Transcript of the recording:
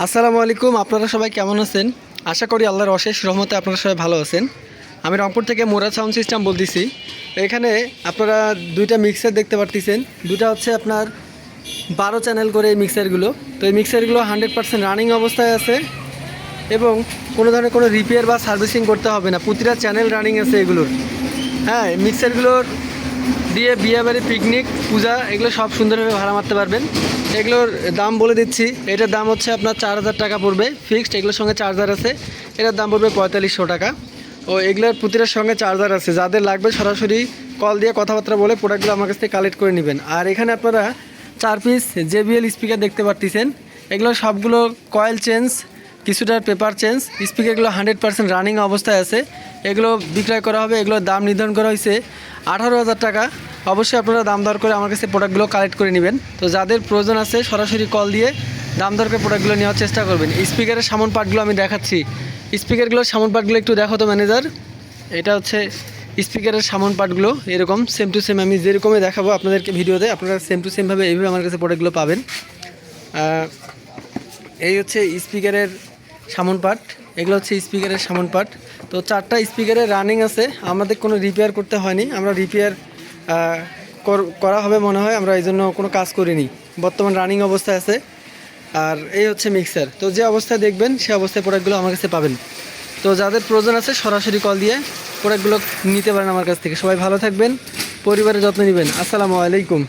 আসসালামু আলাইকুম। আপনারা সবাই কেমন আছেন? আশা করি আল্লাহর অশেষ রহমতে আপনারা সবাই ভালো আছেন। আমি রংপুর থেকে মুরাদ সাউন্ড সিস্টেম বলতেছি। এখানে আপনারা দুইটা মিক্সার দেখতে পারতেছেন। দুটা হচ্ছে আপনার 12 চ্যানেল করে এই মিক্সারগুলো। তো এই মিক্সারগুলো 100% রানিং অবস্থায় আছে এবং কোনো ধরনের কোনো রিপেয়ার বা সার্ভিসিং করতে হবে না। প্রতিটা চ্যানেল রানিং আছে এগুলোর। হ্যাঁ, মিক্সারগুলোর দিয়ে বিয়েবাড়ি, পিকনিক, পূজা এগুলো সব সুন্দরভাবে ভাড়া মারতে পারবেন। এগুলোর দাম বলে দিচ্ছি। এটার দাম হচ্ছে আপনার 4000 টাকা পড়বে ফিক্সড। এগুলোর সঙ্গে চার্জার আছে, এটার দাম পড়বে 4500 টাকা। ও এগুলোর প্রতিটার সঙ্গে চার্জার আছে। যাদের লাগবে সরাসরি কল দিয়ে কথাবার্তা বলে প্রোডাক্টগুলো আমার কাছ থেকে কালেক্ট করে নেবেন। আর এখানে আপনারা 4 পিস JBL স্পিকার দেখতে পারতেছেন। এগুলো সবগুলো কয়েল চেঞ্জ, কিছুটার পেপার চেঞ্জ। স্পিকারগুলো 100% রানিং অবস্থায় আছে। এগুলো বিক্রয় করা হবে। এগুলোর দাম নির্ধারণ করা হয়েছে 18,000 টাকা। অবশ্যই আপনারা দাম দর করে আমার কাছে প্রোডাক্টগুলো কালেক্ট করে নেবেন। তো যাদের প্রয়োজন আছে সরাসরি কল দিয়ে দাম দর করে প্রোডাক্টগুলো নেওয়ার চেষ্টা করবেন। স্পিকারের সামন পার্টগুলো আমি দেখাচ্ছি। স্পিকারগুলোর সামন পার্টগুলো একটু দেখো তো ম্যানেজার। এটা হচ্ছে স্পিকারের সামন পার্টগুলো, এরকম সেম টু সেম আমি যেরকমই দেখাবো আপনাদেরকে ভিডিওতে, আপনারা সেম টু সেমভাবে এইভাবে আমার কাছে প্রোডাক্টগুলো পাবেন। এই হচ্ছে স্পিকারের সামন পার্ট। এগুলো হচ্ছে স্পিকারের সামন পার্ট। তো 4টা স্পিকারের রানিং আছে, আমাদের কোনো রিপেয়ার করতে হয়নি। আমরা রিপেয়ার করা হবে মনে হয়, আমরা এই জন্য কোনো কাজ করিনি, বর্তমান রানিং অবস্থায় আছে। আর এই হচ্ছে মিক্সার। তো যে অবস্থায় দেখবেন সে অবস্থায় প্রোডাক্টগুলো আমার কাছে পাবেন। তো যাদের প্রয়োজন আছে সরাসরি কল দিয়ে প্রোডাক্টগুলো নিতে পারেন আমার কাছ থেকে। সবাই ভালো থাকবেন, পরিবারের যত্ন নেবেন। আসসালামু আলাইকুম।